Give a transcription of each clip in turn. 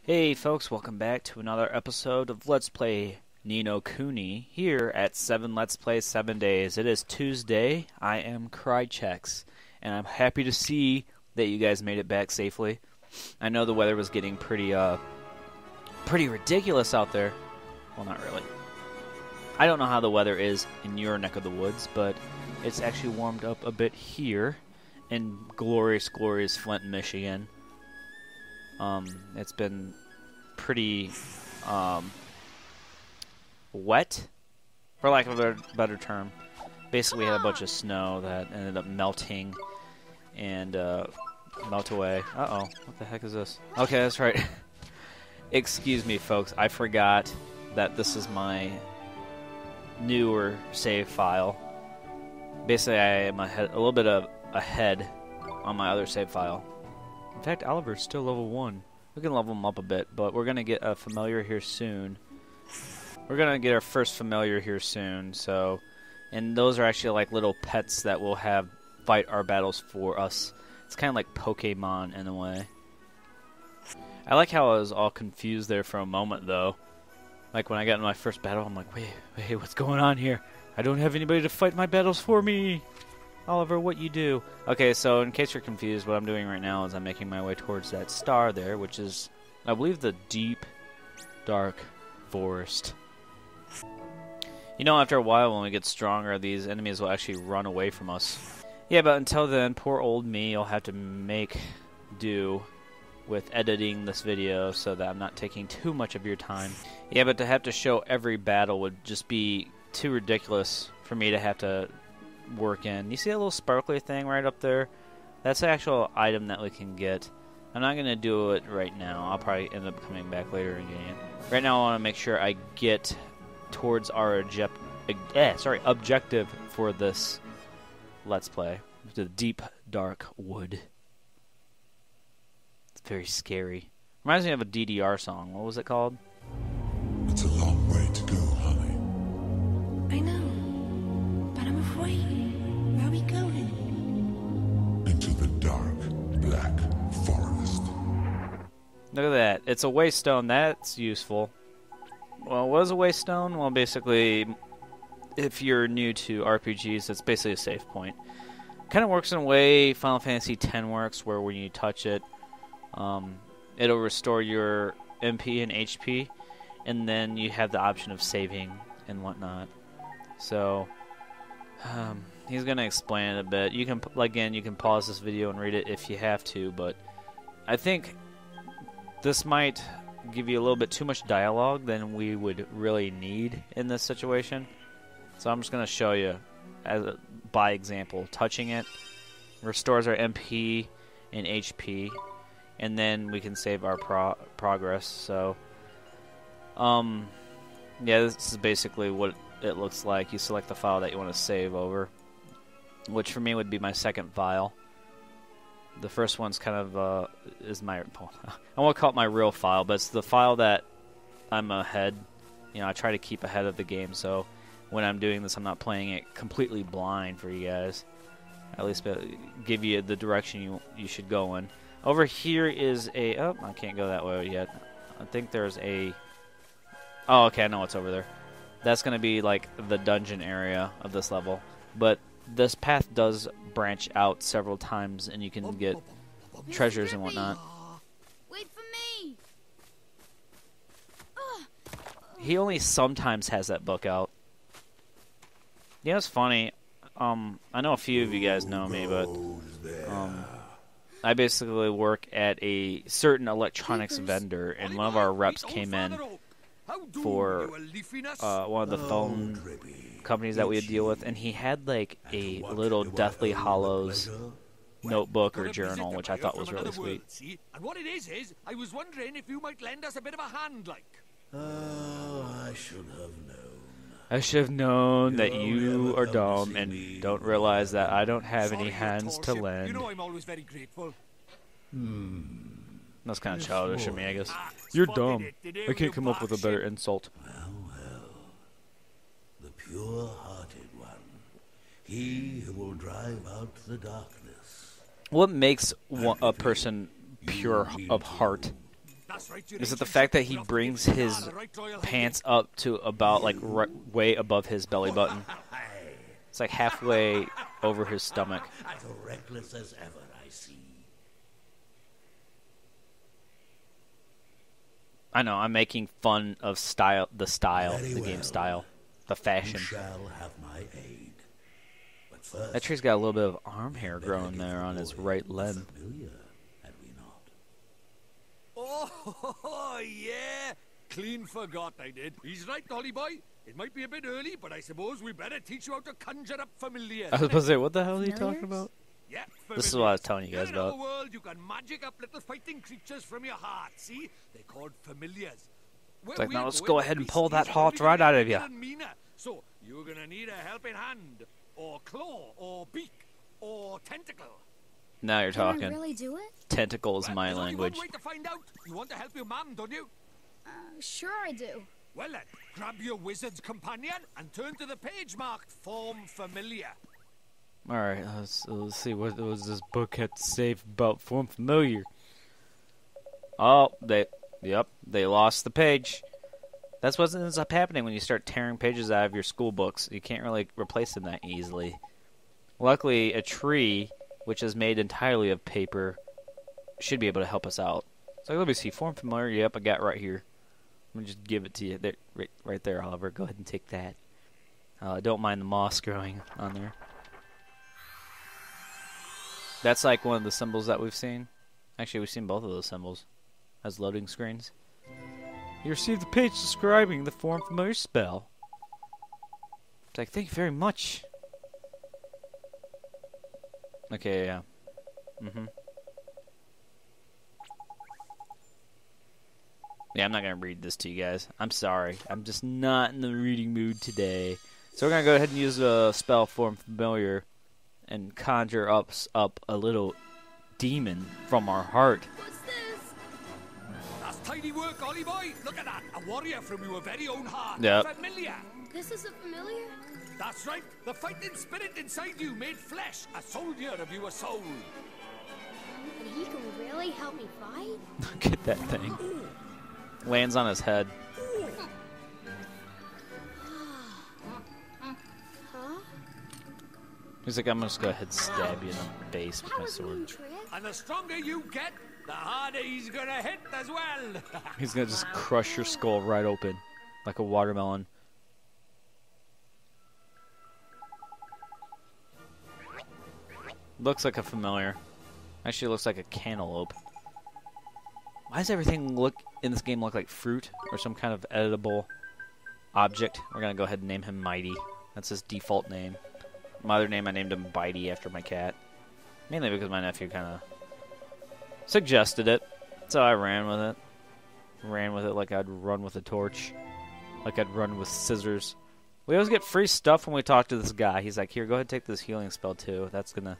Hey folks, welcome back to another episode of Let's Play Ni no Kuni here at 7 Let's Play 7 Days. It is Tuesday. I am Krychex, and I'm happy to see that you guys made it back safely. I know the weather was getting pretty ridiculous out there. Well, not really. I don't know how the weather is in your neck of the woods, but it's actually warmed up a bit here in glorious, glorious Flint, Michigan. It's been pretty wet, for lack of a better term. Basically, we had a bunch of snow that ended up melting and melt away. Uh-oh, what the heck is this? Okay, that's right. Excuse me, folks. I forgot that this is my newer save file. Basically, I am a little bit ahead on my other save file. In fact, Oliver's still level 1. We can level him up a bit, but we're going to get a familiar here soon. We're going to get our first familiar here soon, so... And those are actually like little pets that will have fight our battles for us. It's kind of like Pokemon in a way. I like how I was all confused there for a moment, though. Like when I got in my first battle, I'm like, wait, what's going on here? I don't have anybody to fight my battles for me! Oliver, what you do? Okay, so in case you're confused, what I'm doing right now is I'm making my way towards that star there, which is, I believe, the deep, dark forest. You know, after a while, when we get stronger, these enemies will actually run away from us. Yeah, but until then, poor old me will have to make do with editing this video so that I'm not taking too much of your time. Yeah, but to have to show every battle would just be too ridiculous for me to have to work in. You see that little sparkly thing right up there? That's the actual item that we can get. I'm not going to do it right now. I'll probably end up coming back later and getting it. Right now I want to make sure I get towards our objective for this Let's Play. The deep, dark wood. It's very scary. Reminds me of a DDR song. What was it called? It's a long way to go, honey. I know, but I'm afraid. Where are we going? Into the dark, black forest. Look at that. It's a waste stone. That's useful. Well, what is a waste stone? Well, basically, if you're new to RPGs, it's basically a save point. Kind of works in a way Final Fantasy X works, where when you touch it, it'll restore your MP and HP, and then you have the option of saving and whatnot. So, he's going to explain it a bit. You can, again, you can pause this video and read it if you have to, but I think this might give you a little bit too much dialogue than we would really need in this situation. So I'm just going to show you, by example, touching it restores our MP and HP, and then we can save our progress. So, yeah, this is basically what it looks like. You select the file that you want to save over, which for me would be my second file. The first one's kind of is my, I won't call it my real file, but it's the file that I'm ahead. You know, I try to keep ahead of the game, so when I'm doing this, I'm not playing it completely blind for you guys. At least give you the direction you should go in. Over here is a, oh, I can't go that way yet. I think there's a, oh, okay, I know what's over there. That's going to be like the dungeon area of this level. But this path does branch out several times, and you can get treasures and whatnot. Wait for me! He only sometimes has that book out. You know, it's funny. I know a few of you guys know me, but I basically work at a certain electronics vendor, and one of our reps came in for one of the phone companies that we deal with, and he had like a little Deathly Hallows notebook or journal, which I thought was really sweet. And what it is I was wondering if you might lend us a bit of a hand, like. Oh, I should have known. I should have known that you are dumb and don't realize that I don't have any hands to lend. You know I'm always very grateful. That's kind of childish of me, I guess. You're dumb. I can't come up with a better insult. Well, the pure-hearted one. He who will drive out the darkness. What makes a person pure of heart? That's right, your Is it the ancient fact that ship he would brings often get his the right royal pants up to about like way above his belly button? It's like halfway over his stomach. As reckless as ever, I see. I know, I'm making fun of the Very game well. style, the You fashion. shall have my aid. But first, That tree's got a little bit of arm hair better growing give there the on his boy right a limb. familiar, had we not? Oh, yeah. Clean forgot I did. He's right, Dolly boy. It might be a bit early, but I suppose we better teach you how to conjure up familiars. I was supposed to say, what the hell are you talking Familiars? about? Yeah, This is what I was telling you guys In our about. world, you can magic up little fighting creatures from your heart. See? They're called familiars. It's like, now let's go ahead and pull that heart right out of you. So, you're gonna need a helping hand, or claw, or beak, or tentacle. Now you're Can I talking. really do it? Tentacle is Well, my there's only language. one way to find out. You want to help your mum, don't you? Sure I do. Well then, grab your wizard's companion and turn to the page marked Form Familiar. Alright, let's see what was this book had to say about Form Familiar. Oh, they lost the page. That's what ends up happening when you start tearing pages out of your school books. You can't really replace them that easily. Luckily, a tree, which is made entirely of paper, should be able to help us out. So let me see, Form Familiar, yep, I got right here. Let me just give it to you. There, right there, Oliver. Go ahead and take that. Don't mind the moss growing on there. That's like one of the symbols that we've seen. Actually, we've seen both of those symbols as loading screens. You received the page describing the Form Familiar spell. It's like, thank you very much. Okay, yeah. Yeah, I'm not going to read this to you guys. I'm sorry. I'm just not in the reading mood today. So we're going to go ahead and use a spell Form Familiar and conjure up a little demon from our heart. What's this? That's tidy work, Ollie boy. Look at that. A warrior from your very own heart. Yep. Familiar. This is a familiar? That's right. The fighting spirit inside you made flesh. A soldier of your soul. And he can really help me fight? Look at that thing. Lands on his head. Huh? He's like, I'm just going to go ahead and stab you in the face with That my was a mean sword. trick. And the stronger you get, the harder he's gonna hit as well. He's going to just crush your skull right open like a watermelon. Looks like a familiar. Actually, looks like a cantaloupe. Why does everything in this game look like fruit or some kind of editable object? We're going to go ahead and name him Mighty. That's his default name. My other name, I named him Bitey after my cat. Mainly because my nephew kind of suggested it. So I ran with it. Ran with it like I'd run with a torch. Like I'd run with scissors. We always get free stuff when we talk to this guy. He's like, here, go ahead and take this healing spell too. That's going to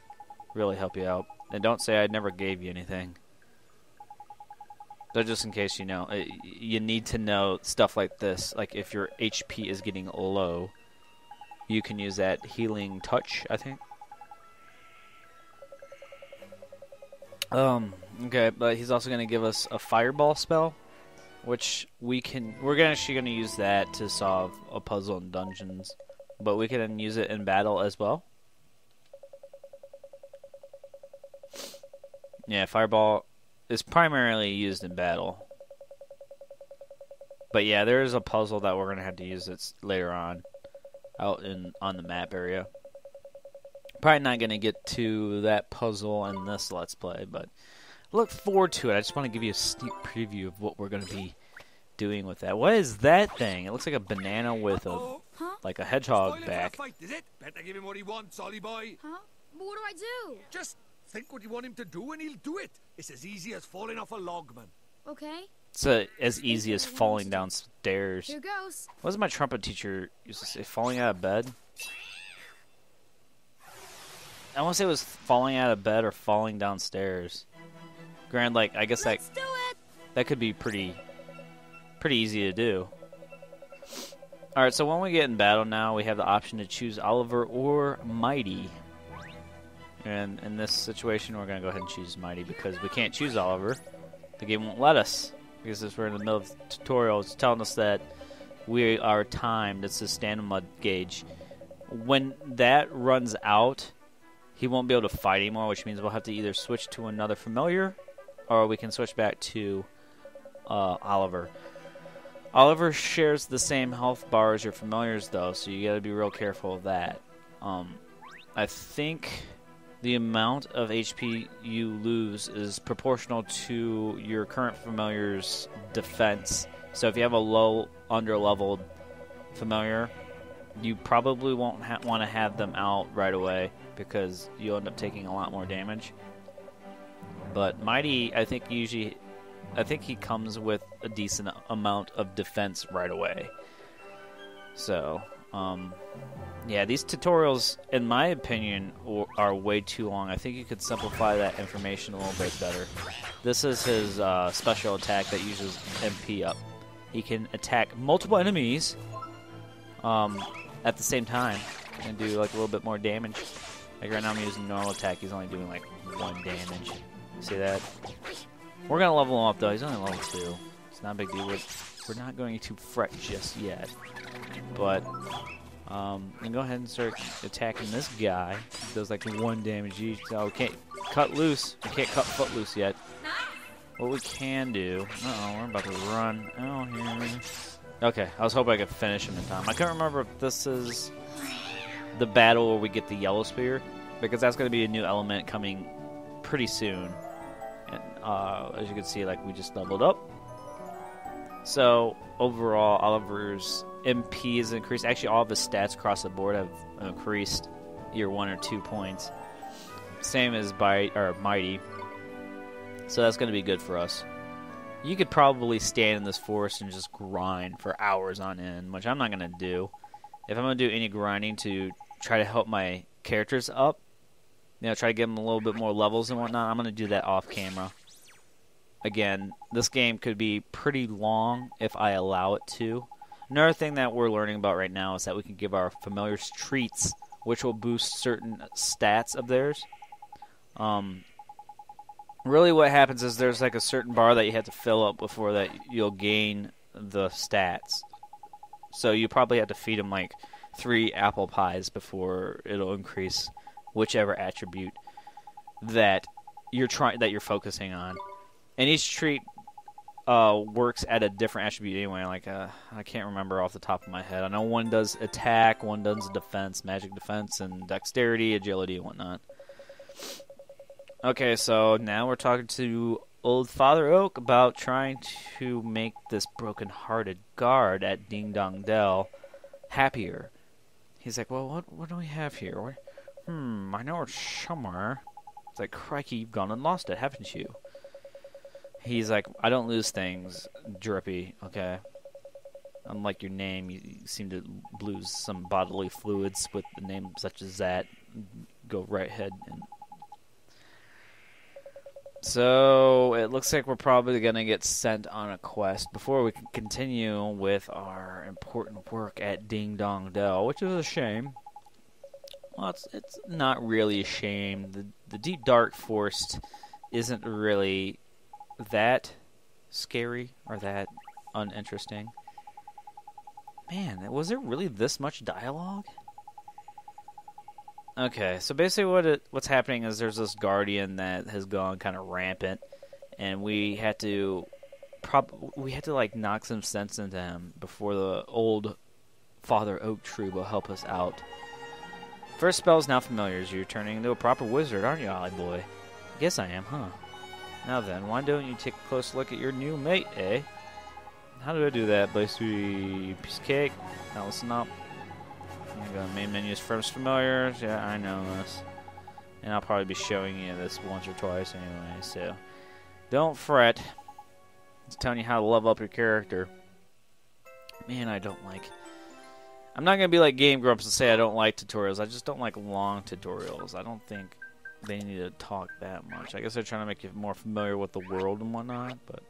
really help you out. And don't say I never gave you anything. So just in case you know, you need to know stuff like this. Like if your HP is getting low, you can use that healing touch, I think. Okay, but he's also going to give us a fireball spell, which we're actually going to use that to solve a puzzle in dungeons, but we can use it in battle as well. Yeah, fireball is primarily used in battle. But yeah, there is a puzzle that we're going to have to use it later on out on the map area. Probably not going to get to that puzzle in this Let's Play, but look forward to it. I just want to give you a sneak preview of what we're going to be doing with that. What is that thing? It looks like a banana with like a hedgehog Spoiling back. for the fight, is it? Better give him what he wants, Ollie boy. Huh? But what do I do? Just think what you want him to do and he'll do it. It's as easy as falling off a log, man. Okay, It's as easy as falling downstairs. here goes. What does my trumpet teacher used to say? Falling out of bed? I want to say it was falling out of bed or falling downstairs. Granted, like, I guess Let's do it! that could be pretty easy to do. Alright, so when we get in battle now, we have the option to choose Oliver or Mighty. And in this situation, we're going to go ahead and choose Mighty because we can't choose Oliver. The game won't let us. because we're in the middle of the tutorial, it's telling us that we are timed. It's a stamina gauge. When that runs out, he won't be able to fight anymore, which means we'll have to either switch to another familiar, or we can switch back to Oliver. Oliver shares the same health bar as your familiars, though, so you got to be real careful of that. I think the amount of HP you lose is proportional to your current familiar's defense. So if you have a low, under-leveled familiar, you probably won't want to have them out right away because you'll end up taking a lot more damage. But Mighty, I think he comes with a decent amount of defense right away. So, yeah, these tutorials, in my opinion, are way too long. I think you could simplify that information a little bit better. This is his special attack that uses MP up. He can attack multiple enemies at the same time and do like a little bit more damage. Like right now I'm using normal attack. He's only doing like 1 damage. See that? We're going to level him up though. He's only level 2. It's not a big deal. We're not going to fret just yet. But and go ahead and start attacking this guy. He does like 1 damage each. So we can't cut loose. We can't cut foot loose yet. What we can do... Uh-oh, we're about to run out here. Okay, I was hoping I could finish him in time. I can't remember if this is the battle where we get the yellow spear, because that's going to be a new element coming pretty soon. And as you can see, like, we just leveled up. So, overall, Oliver's MP is increased. Actually, all of his stats across the board have increased either 1 or 2 points. Same as Mighty. So that's going to be good for us. You could probably stand in this forest and just grind for hours on end, which I'm not going to do. If I'm going to do any grinding to try to help my characters up, try to give them a little bit more levels and whatnot, I'm going to do that off camera. Again, this game could be pretty long if I allow it to. Another thing that we're learning about right now is that we can give our familiars treats, which will boost certain stats of theirs. Really what happens is there's like a certain bar that you have to fill up before that you'll gain the stats. So you probably have to feed them like 3 apple pies before it'll increase whichever attribute that you're focusing on. And each treat works at a different attribute anyway. Like I can't remember off the top of my head. I know one does attack, one does defense, magic defense, and dexterity, agility, and whatnot. Okay, so now we're talking to old Father Oak about trying to make this broken-hearted guard at Ding Dong Dell happier. He's like, well, what do we have here? I know it's somewhere. It's like, crikey, you've gone and lost it, haven't you? He's like, I don't lose things, Drippy, okay? Unlike your name, you seem to lose some bodily fluids with a name such as that. Go right ahead and... So, it looks like we're probably going to get sent on a quest before we can continue with our important work at Ding Dong Dell, which is a shame. Well, it's not really a shame. The Deep Dark Forest isn't really that scary or that uninteresting. Man, was there really this much dialogue? Okay, so basically what's happening is there's this guardian that has gone kind of rampant, and we had to like knock some sense into him before the old Father Oak Tree will help us out. First spell is now familiar. You're turning into a proper wizard, aren't you, Ollie boy? Guess I am, huh? Now then, why don't you take a close look at your new mate, eh? How do I do that? Basically, piece of cake. Now listen up. I'm going to go to main menus, first familiars. Yeah, I know this. And I'll probably be showing you this once or twice anyway, so don't fret. It's telling you how to level up your character. Man, I'm not going to be like Game Grumps and say I don't like tutorials. I just don't like long tutorials. I don't think they need to talk that much. I guess they're trying to make you more familiar with the world and whatnot. But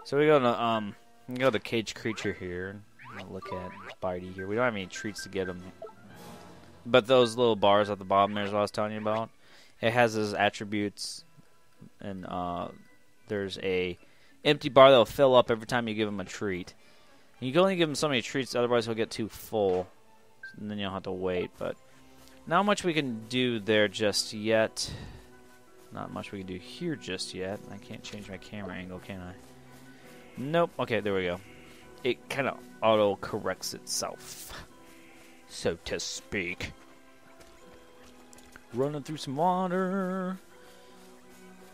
so we go to Cage Creature here. Look at Bitey here. We don't have any treats to get him. But those little bars at the bottom there is what I was telling you about. It has his attributes. And there's a empty bar that will fill up every time you give him a treat. And you can only give him so many treats, otherwise he'll get too full. And then you'll have to wait, but not much we can do there just yet. Not much we can do here just yet. I can't change my camera angle, can I? Nope. Okay, there we go. It kind of auto-corrects itself, so to speak. Running through some water.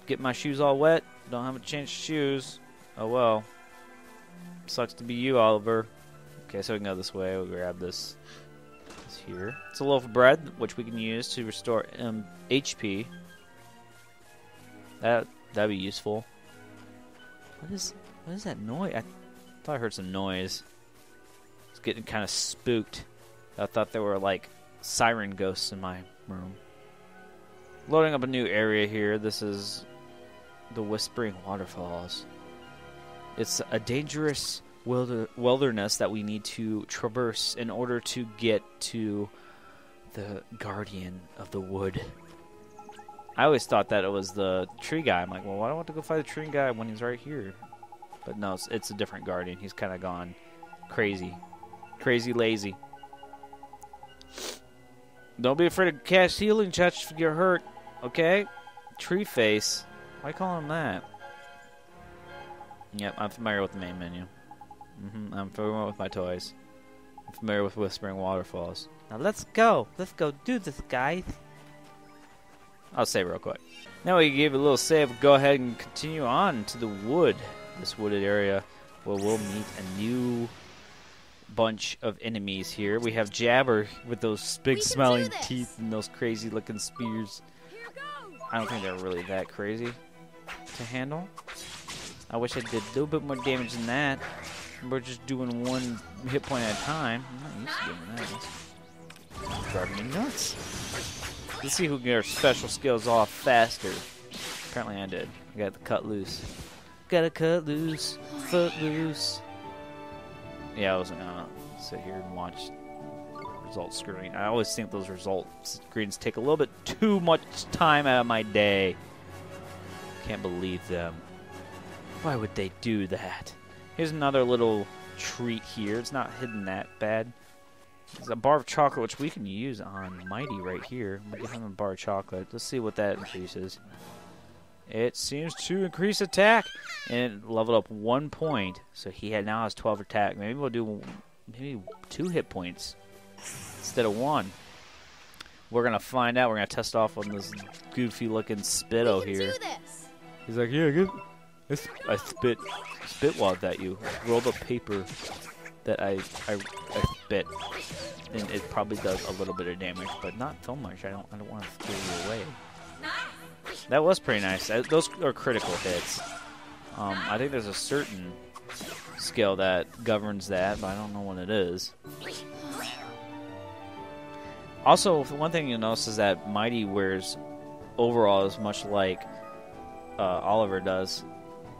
Get my shoes all wet. Don't have a change of shoes. Oh well. Sucks to be you, Oliver. Okay, so we can go this way. We'll grab this here. It's a loaf of bread, which we can use to restore HP. That'd be useful. What is that noise? I thought I heard some noise. It's getting kind of spooked. I thought there were like siren ghosts in my room. Loading up a new area here. This is the Whispering Waterfalls. It's a dangerous wilderness that we need to traverse in order to get to the Guardian of the Wood. I always thought that it was the tree guy. I'm like, well, why do I want to go fight the tree guy when he's right here? But no, it's a different Guardian. He's kind of gone crazy. Crazy lazy. Don't be afraid of cast healing touch if you get hurt. Okay? Tree face. Why call him that? Yep, I'm familiar with the main menu. I'm familiar with my toys. I'm familiar with Whispering Waterfalls. Now let's go. Let's go do this, guys. I'll save real quick. Now we give a little save. Go ahead and continue on to the wood. This wooded area where we'll meet a new bunch of enemies here. We have Jabber with those big smiling teeth and those crazy looking spears. I don't think they're really that crazy to handle. I wish I did a little bit more damage than that. We're just doing one hit point at a time. I'm not used to doing that. It's driving me nuts. Let's see who can get our special skills off faster. Apparently I did. I got the cut loose. Gotta cut loose. Foot loose. Yeah, I wasn't gonna sit here and watch results screen. I always think those results screens take a little bit too much time out of my day. Can't believe them. Why would they do that? Here's another little treat here. It's not hidden that bad. It's a bar of chocolate, which we can use on Mighty right here. We'll give him a bar of chocolate. Let's see what that increases. It seems to increase attack. And it leveled up 1 point. So he now has 12 attack. Maybe we'll do 2 hit points instead of 1. We're going to find out. We're going to test off on this goofy looking Spitto here. He's like, yeah, good. I spitwadded at you. Rolled a paper that I spit, and it probably does a little bit of damage, but not so much. I don't want to scare you away. That was pretty nice. Those are critical hits. I think there's a certain skill that governs that, but I don't know what it is. Also, one thing you'll notice is that Mighty wears overalls much like Oliver does.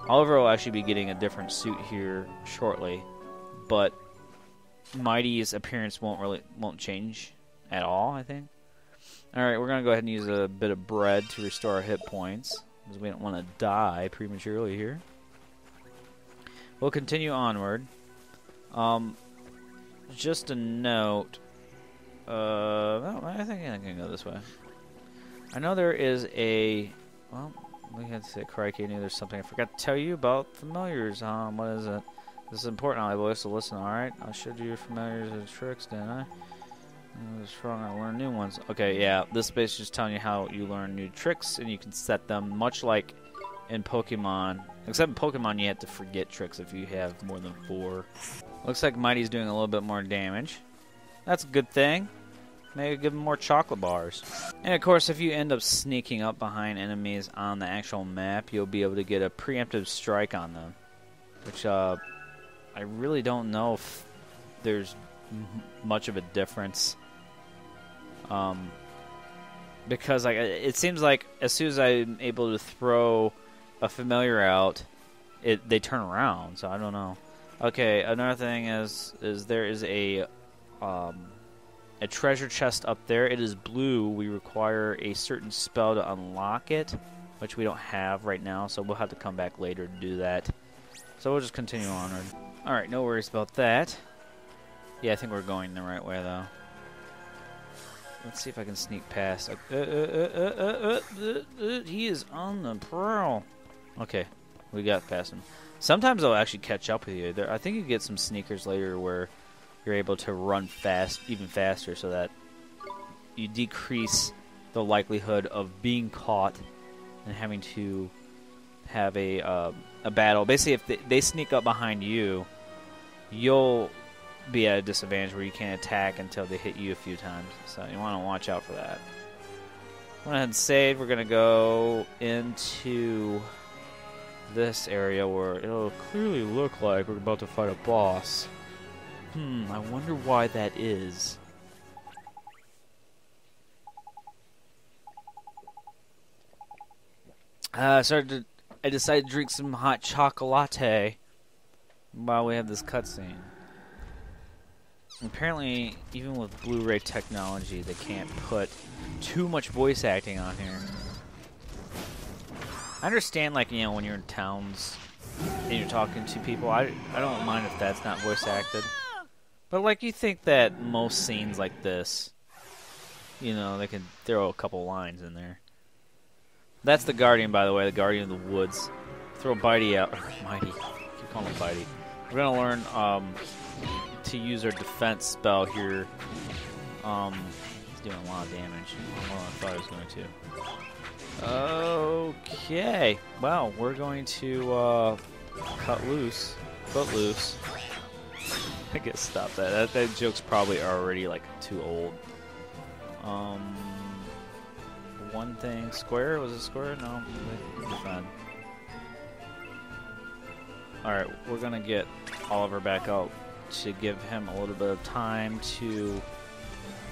Oliver will actually be getting a different suit here shortly, but Mighty's appearance won't change at all, I think. Alright, we're going to go ahead and use a bit of bread to restore our hit points, because we don't want to die prematurely here. We'll continue onward. Just a note. Well, I think I can go this way. I know there is a... Well, we had to say, crikey, I knew there's something I forgot to tell you about familiars. What is it? This is important, Ollie boy, so listen, alright? I showed you your familiars and tricks, didn't I? It was wrong, I learned new ones. Okay, yeah, this space is just telling you how you learn new tricks, and you can set them much like in Pokemon. Except in Pokemon, you have to forget tricks if you have more than 4. Looks like Mighty's doing a little bit more damage. That's a good thing. Maybe give them more chocolate bars. And of course, if you end up sneaking up behind enemies on the actual map, you'll be able to get a preemptive strike on them. Which, I really don't know if there's much of a difference. Because it seems like as soon as I'm able to throw a familiar out, they turn around, so I don't know. Okay, another thing is there is a treasure chest up there. It is blue. We require a certain spell to unlock it, which we don't have right now, so we'll have to come back later to do that. So we'll just continue onward. Alright, no worries about that. Yeah, I think we're going the right way, though. Let's see if I can sneak past. He is on the prowl. Okay, we got past him. Sometimes they'll actually catch up with you. I think you get some sneakers later where you're able to run fast, even faster, so that you decrease the likelihood of being caught and having to have a battle. Basically, if they sneak up behind you, you'll be at a disadvantage where you can't attack until they hit you a few times. So you want to watch out for that. Go ahead and save. We're going to go into this area where it'll clearly look like we're about to fight a boss. I wonder why that is. I decided to drink some hot chocolate while we have this cutscene. Apparently, even with Blu-ray technology, they can't put too much voice acting on here. I understand, like, you know, when you're in towns and you're talking to people, I don't mind if that's not voice acted. But, like, you think that most scenes like this, you know, they can throw a couple lines in there. That's the Guardian, by the way, the Guardian of the Woods. Throw Bitey out. Mighty. Keep calling him Bitey. We're going to learn to use our defense spell here. He's doing a lot of damage. More than I thought he was going to. Okay. Well, we're going to cut loose. Foot loose. I guess stop that. That joke's probably already, like, too old. One thing. Square? Was it square? No. Defend. Alright, we're going to get Oliver back out to give him a little bit of time to...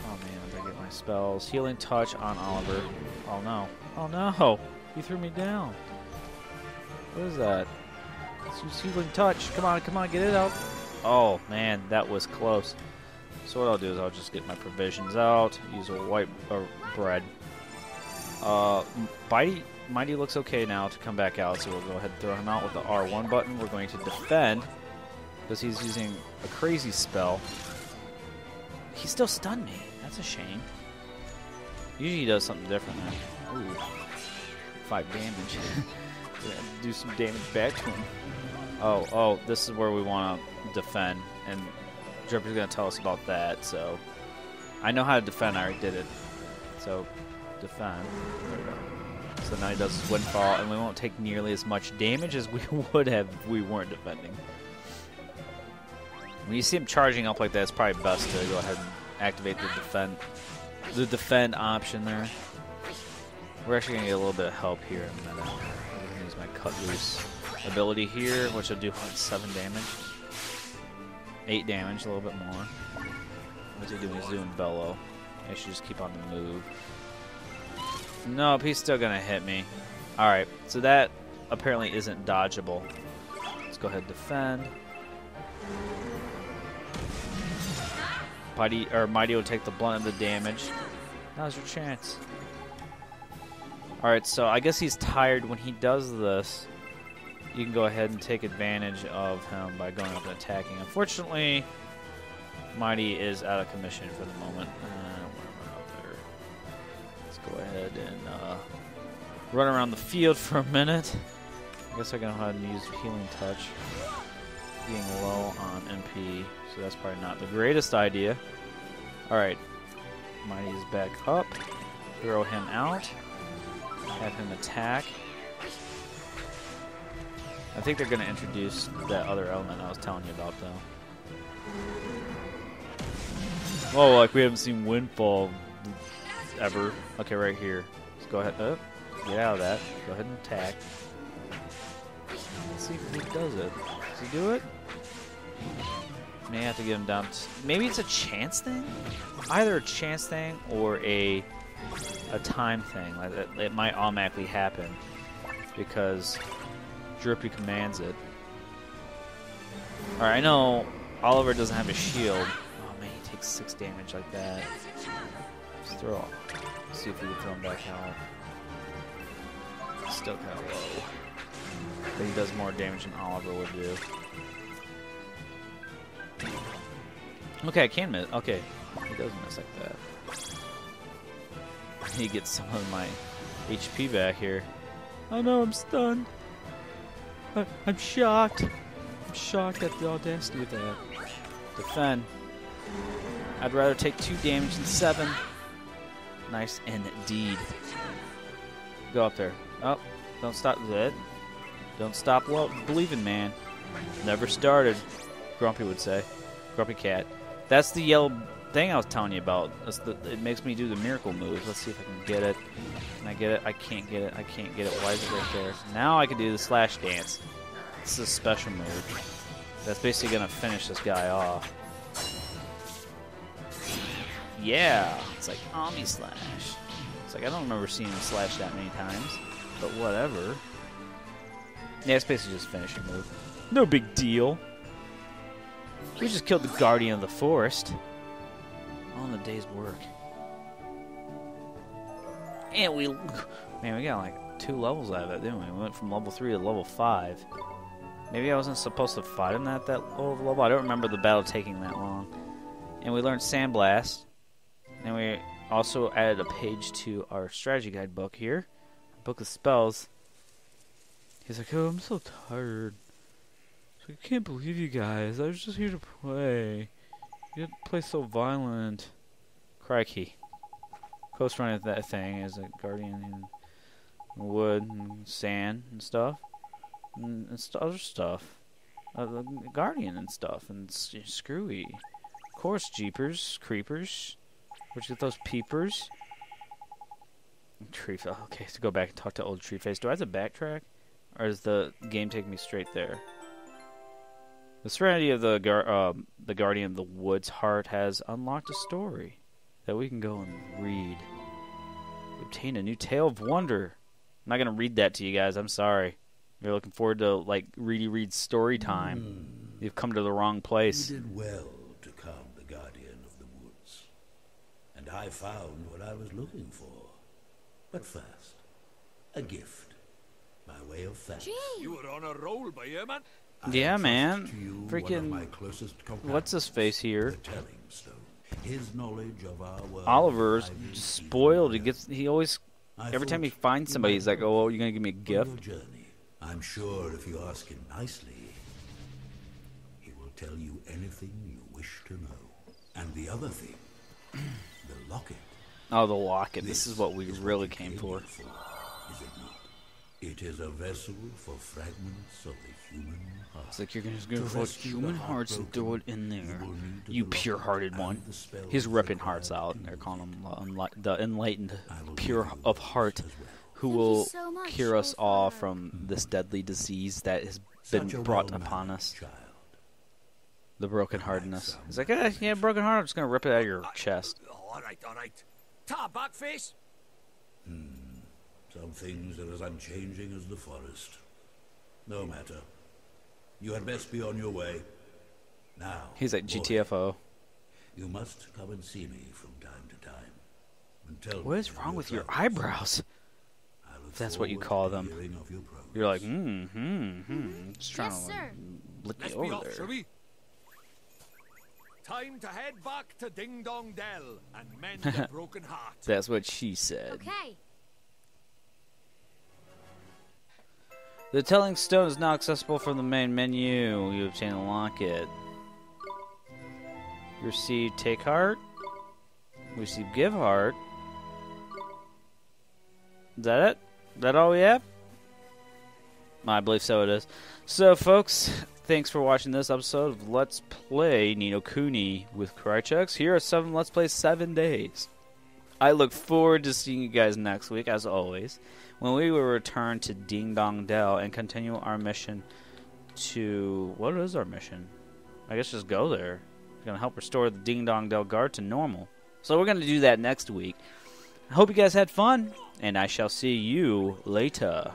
Oh man, I gotta get my spells. Healing Touch on Oliver. Oh no. Oh no! He threw me down. What is that? It's Healing Touch. Come on, get it out. Oh man, that was close. So what I'll do is I'll just get my provisions out. Use a white bread. Mighty looks okay now to come back out, so we'll go ahead and throw him out with the R1 button. We're going to defend, because he's using a crazy spell. He still stunned me. That's a shame. Usually he does something different then. Ooh. 5 damage. We're going to do some damage back to him. Oh, this is where we want to defend, and Dripper's going to tell us about that, so... I know how to defend, I already did it. So... defend. There we go. So now he does his windfall, and we won't take nearly as much damage as we would have if we weren't defending. When you see him charging up like that, it's probably best to go ahead and activate the defend option there. We're actually going to get a little bit of help here in a minute. I'm going to use my cut loose ability here, which will do like 7 damage. 8 damage, a little bit more. What's he doing? He's doing bellow. I should just keep on the move. Nope, he's still going to hit me. Alright, so that apparently isn't dodgeable. Let's go ahead and defend. Mighty will take the blunt of the damage. Now's your chance. Alright, so I guess he's tired. When he does this, you can go ahead and take advantage of him by going up and attacking. Unfortunately, Mighty is out of commission for the moment. Go ahead and run around the field for a minute. I guess I can go ahead and use Healing Touch. Being low on MP, so that's probably not the greatest idea. Alright, Mighty's back up. Throw him out. Have him attack. I think they're going to introduce that other element I was telling you about, though. Oh, like we haven't seen Windfall ever. Okay, right here. Let's go ahead. Get out of that. Go ahead and attack. Let's see if he does it. Does he do it? May have to get him down. Maybe it's a chance thing? Either a chance thing or a time thing. Like it might automatically happen because Drippy commands it. Alright, I know Oliver doesn't have a shield. Oh man, he takes 6 damage like that. Let's throw off. See if we can throw him back out. Still kind of low. But he does more damage than Oliver would do. Okay, I can miss. Okay, he does miss like that. He gets some of my HP back here. Oh no, I'm stunned. I'm shocked. I'm shocked at the audacity of that. Defend. I'd rather take 2 damage than 7. Nice indeed. Go up there. Oh, don't stop that. Don't stop believing, man. Never started, Grumpy would say. Grumpy Cat. That's the yellow thing I was telling you about. It makes me do the miracle moves. Let's see if I can get it. Can I get it? I can't get it. I can't get it. Why is it right there? Now I can do the slash dance. This is a special move. That's basically going to finish this guy off. Yeah. It's like Omni Slash. It's like I don't remember seeing him slash that many times. But whatever. Yeah, it's basically just a finishing move. No big deal. We just killed the Guardian of the Forest. All in the day's work. And we got like 2 levels out of it, didn't we? We went from level 3 to level 5. Maybe I wasn't supposed to fight him at that low level. I don't remember the battle taking that long. And we learned Sandblast. And we also added a page to our strategy guide book here. Book of Spells. He's like, oh, I'm so tired. I can't believe you guys. I was just here to play. You didn't play so violent. Crikey. Close running at that thing is a guardian in wood and sand and stuff. And other stuff. Guardian and stuff. And screwy. Of course, jeepers, creepers. Where'd you get those peepers? Tree. Okay, so go back and talk to old Treeface. Do I have to backtrack? Or does the game take me straight there? The Serenity of the Guardian of the Woods Heart has unlocked a story that we can go and read. We obtained a new tale of wonder. I'm not going to read that to you guys. I'm sorry. If you're looking forward to, like, read story time, you've come to the wrong place. You did well to calm the Guardian of the Woods. And I found what I was looking for. But first, a gift. By way of thanks. You were on a roll by here, man. Yeah, man. Freaking what's his face here? His knowledge of our world. Oliver's spoiled. He always every time he finds somebody, he's like, "Oh, well, you're gonna give me a gift." I'm sure if you ask him nicely, he will tell you anything you wish to know. And the other thing, the locket. Oh, the locket. This is what we really came for. Is it not? It is a vessel for fragments of the human heart. It's like you're just going to put human hearts and throw it in there. You pure-hearted one. He's ripping hearts out, and they're calling him the enlightened, pure of heart, who will cure us all from this deadly disease that has been brought upon us. The brokenheartedness. He's like, yeah, broken heart. I'm just going to rip it out of your chest. All right. Ta, backface. Some things are as unchanging as the forest. No matter. You had best be on your way. Now. He's like GTFO. You must come and see me from time to time. And tell what is wrong with your eyebrows? If that's what you call them. You're like, Just trying to lick you over there. Shall we? Time to head back to Ding Dong Dell and mend the broken heart. That's what she said. Okay. The telling stone is now accessible from the main menu. You obtain a locket. You receive take heart. We receive give heart. Is that it? Is that all we have? I believe so it is. So, folks, thanks for watching this episode of Let's Play Ni no Kuni with Krychux. Here are 7 Let's Play 7 days. I look forward to seeing you guys next week, as always, when we will return to Ding Dong Dell and continue our mission to... What is our mission? I guess just go there. We're going to help restore the Ding Dong Dell guard to normal. So we're going to do that next week. I hope you guys had fun, and I shall see you later.